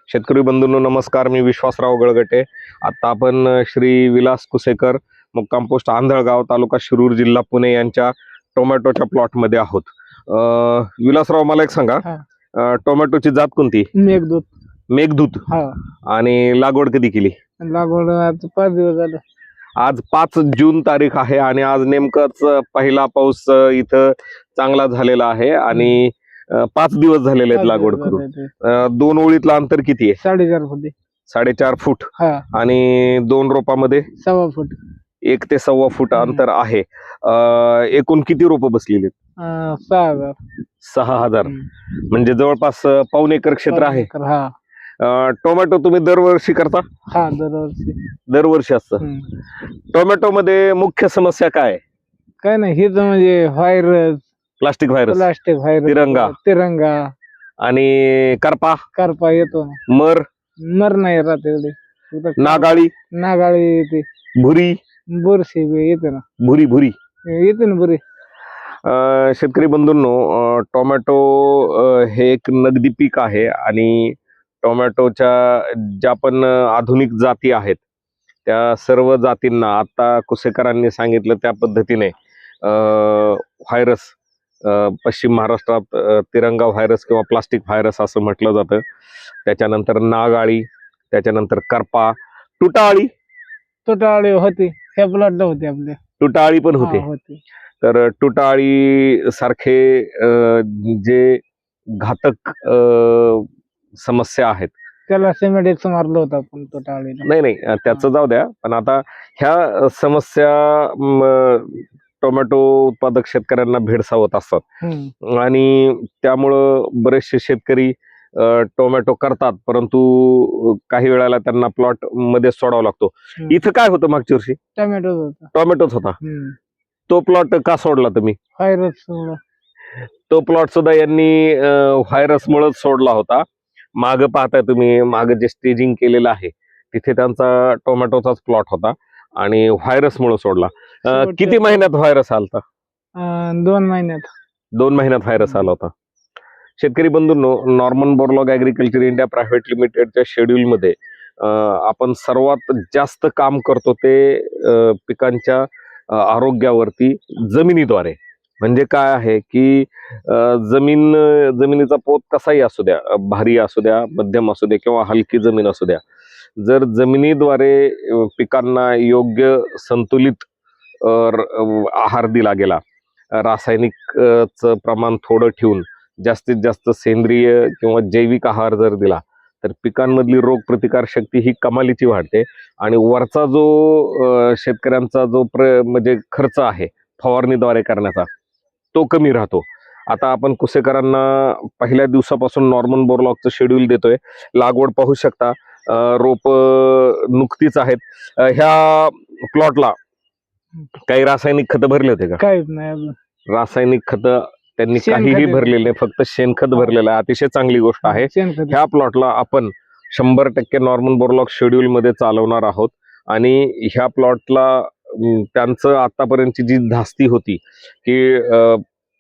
शेतकरी बंधूंनो नमस्कार. मी विश्वासराव गळगटे. आता आपण श्री विलास कुसेकर मुक्काम पोस्ट आंधळगाव तालुका शिरूर जिल्हा पुणे यांच्या टोमॅटोच्या प्लॉट मध्ये आहोत. विलासराव, मला एक सांगा, टोमॅटोची जात कोणती? मेघदूत. मेघदूत. आणि लागवड कधी केली? लागवड आज 5 दिवस झाले. आज 5 जून तारीख आहे आणि आज नेमकंच पहिला पाऊस इथं चांगला झालेला आहे आणि 5 दिवस झालेले आहेत लागवड करून. 2 ओळीतलं अंतर किती आहे? 4.5 फूट. 4.5 फूट. आणि 2 रोपामध्ये 1.25 फूट. 1 ते 1.25 फूट अंतर आहे. एकूण किती रोप बसलेली? 6,000. 6,000. म्हणजे जवळपास पाऊण एकर क्षेत्र आहे. टोमॅटो तुम्ही दरवर्षी करता? दरवर्षी असतं. टोमॅटो मध्ये मुख्य समस्या काय? काय नाही, हे म्हणजे व्हायरस, प्लास्टिक व्हायरस, तिरंगा आणि करपा येतो. मर नाही राहत एवढे. नागाळी येते. भुरी बुरशी येते ना. भुरी येते ना बुरी. शेतकरी बंधूंनो, टोमॅटो हे एक नगदी पीक आहे आणि टोमॅटोच्या ज्या पण आधुनिक जाती आहेत त्या सर्व जातींना आता कुसेकरांनी सांगितलं त्या पद्धतीने व्हायरस, पश्चिम महाराष्ट्रात तिरंगा व्हायरस किंवा प्लास्टिक व्हायरस असं म्हटलं जातं. त्याच्यानंतर नागाळी, त्याच्यानंतर करपा, तुटाळी होती. ह्या प्लॉटला होती आपल्या. तुटाळी पण होते. तर तुटाळी सारखे जे घातक समस्या आहेत त्याला सिमेंट मारलं होतं आपण तुटाळीला. नाही, त्याचं जाऊ द्या. पण आता ह्या समस्या टोमॅटो उत्पादक शेतकऱ्यांना भेडसावत असतात आणि त्यामुळं बरेचसे शेतकरी टोमॅटो करतात, परंतु काही वेळेला त्यांना प्लॉट मध्ये सोडावा लागतो. इथं काय होतं मागच्या वर्षी? टोमॅटोच होता. तो प्लॉट का सोडला तुम्ही? व्हायरस. तो प्लॉट सुद्धा यांनी व्हायरसमुळे सोडला होता. माग पाहताय तुम्ही, माग जे स्टेजिंग केलेलं आहे तिथे त्यांचा टोमॅटोचाच प्लॉट होता आणि व्हायरसमुळे सोडला. किती महिन्यात व्हायरस आलता? 2 महिन्यात. 2 महिन्यात व्हायरस आला होता. शेतकरी बंधूंनो, Norman Borlaug agriculture India private लिमिटेडच्या शेड्यूल मध्ये आपण सर्वात जास्त काम करतो ते पिकांच्या आरोग्यावरती जमिनीद्वारे. म्हणजे काय आहे की जमिनीचा पोत कसाही असू द्या, भारी असू द्या, मध्यम असू द्या किंवा हलकी जमीन असू द्या, जर जमिनीद्वारे पिकांना योग्य संतुलित आहार दिला गेला, रासायनिकचं प्रमाण थोडं ठेवून जास्तीत जास्त सेंद्रिय किंवा जैविक आहार जर दिला तर पिकांमधली रोग प्रतिकार शक्ती ही कमालीची वाढते आणि वरचा जो शेतकऱ्यांचा जो म्हणजे खर्च आहे फवारणीद्वारे करण्याचा तो कमी राहतो. आता आपण कुसेकरांना पहिल्या दिवसापासून नॉर्मन बोरलॉगचं शेड्यूल देतोय. लागवड पाहू शकता, रोप नुकतीच आहेत. ह्या प्लॉटला काही रासायनिक खत भरले होते का? काहीच नाही. रासायनिक खत त्यांनी काहीही भरलेले नाही, फक्त शेणखत भरलेलं आहे. अतिशय चांगली गोष्ट आहे. ह्या प्लॉटला आपण 100% नॉर्मन बोरलॉग शेड्यूल मध्ये चालवणार आहोत आणि ह्या प्लॉटला त्यांचं आतापर्यंतची जी धास्ती होती की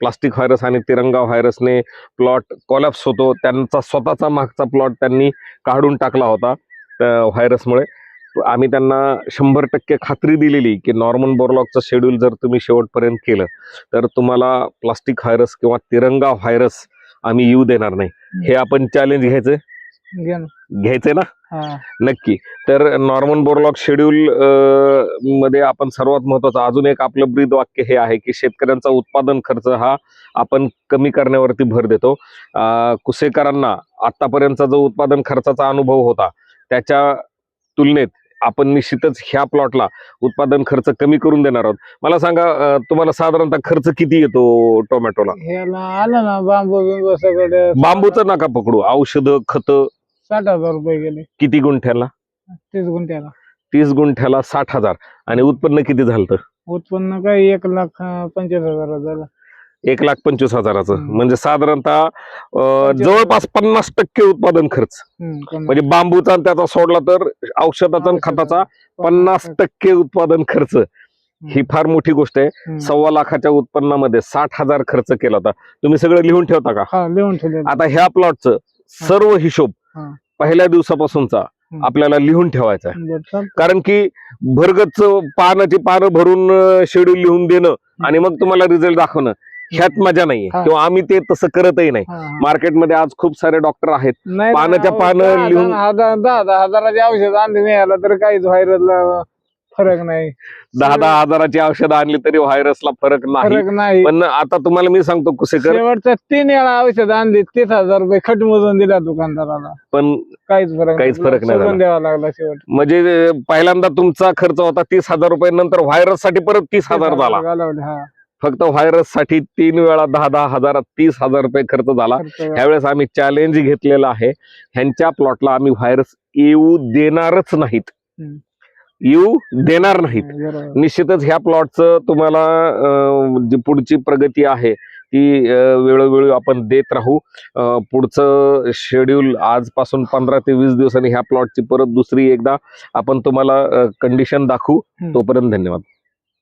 प्लास्टिक व्हायरस आणि तिरंगा व्हायरसने प्लॉट कोलॅप्स होतो, त्यांचा स्वतःचा मागचा प्लॉट त्यांनी काढून टाकला होता व्हायरसमुळे. आम्ही त्यांना 100% खात्री दिलेली की नॉर्मन बोरलॉगचं शेड्यूल जर तुम्ही शेवटपर्यंत केलं तर तुम्हाला प्लास्टिक व्हायरस किंवा तिरंगा व्हायरस आम्ही येऊ देणार नाही. हे आपण चॅलेंज घ्यायचंय ना? नक्की. तर नॉर्मन बोरलॉग शेड्यूल मध्ये आपण सर्वात महत्वाचं अजून एक आपलं ब्रीद वाक्य हे आहे की शेतकऱ्यांचा उत्पादन खर्च हा आपण कमी करण्यावरती भर देतो. कुसेकरांना आतापर्यंतचा जो उत्पादन खर्चाचा अनुभव होता त्याच्या तुलनेत आपण निश्चितच ह्या प्लॉटला उत्पादन खर्च कमी करून देणार आहोत. मला सांगा, तुम्हाला साधारणतः खर्च किती येतो टोमॅटोला? आलं ना बांबू सगळं. बांबूचं नका पकडू, औषध खत 60,000 रुपये गेले. किती गुंठ्याला? 30 गुंठ्याला. 30 गुंठ्याला 60,000. आणि उत्पन्न किती झालं? उत्पन्न काय 1,25,000 झालं. 1,25,000. म्हणजे साधारणतः जवळपास 50% उत्पादन खर्च. म्हणजे बांबूचा आणि त्याचा सोडला तर औषधाचा आणि खताचा 50% उत्पादन खर्च. ही फार मोठी गोष्ट आहे. 1.25 लाखाच्या उत्पन्नामध्ये 60,000 खर्च केला होता. तुम्ही सगळं लिहून ठेवता का? लिहून ठेवलं. आता ह्या प्लॉटचं सर्व हिशोब पहिल्या दिवसापासूनचा आपल्याला लिहून ठेवायचा आहे. बरं, चालतंय. कारण की भरगच पानाची पानं भरून शेड्यूल लिहून देणं आणि मग तुम्हाला रिझल्ट दाखवणं ह्यात मजा नाहीये हा. किंवा आम्ही ते तसं करतही नाही. हा, हा. मार्केटमध्ये आज खूप सारे डॉक्टर आहेत. नाही, पानाच्या नाही, पानं दहा- लिहून- दहा हजाराची औषध आणली नाही याला तर काहीच व्हायरसला फरक नाही. 10 हजाराची औषधं आणली तरी व्हायरसला फरक नाही. फरक नाही. पण आता तुम्हाला मी सांगतो कुसेकर, शेवटच्या 3 वेळा औषध आणली 30,000 रुपये खट मोजून दिला दुकानदाराला. पण काहीच फरक नाही सोडून झाला. द्यावा लागला शेवट. म्हणजे पहिल्यांदा तुमचा खर्च होता 30,000 रुपये, नंतर व्हायरस साठी परत 30,000 झाला. घालवले, हा. फक्त व्हायरस साठी 3 वेळा 10 हजार 30,000 रुपये खर्च झाला. खर्च. ह्यावेळेस आम्ही चॅलेंज घेतलेलं आहे, ह्यांच्या प्लॉटला आम्ही व्हायरस येऊ देणारच नाहीत. हम्म. येऊ देणार नाहीत. बरोबर. निश्चितच ह्या प्लॉटचं तुम्हाला जी पुढची प्रगती आहे ती वेळोवेळी आपण देत राहू. पुढचं शेड्यूल आजपासून 15 ते 20 दिवसांनी ह्या प्लॉटची परत दुसरी एकदा आपण तुम्हाला कंडिशन दाखवू. हम्म. तोपर्यंत धन्यवाद.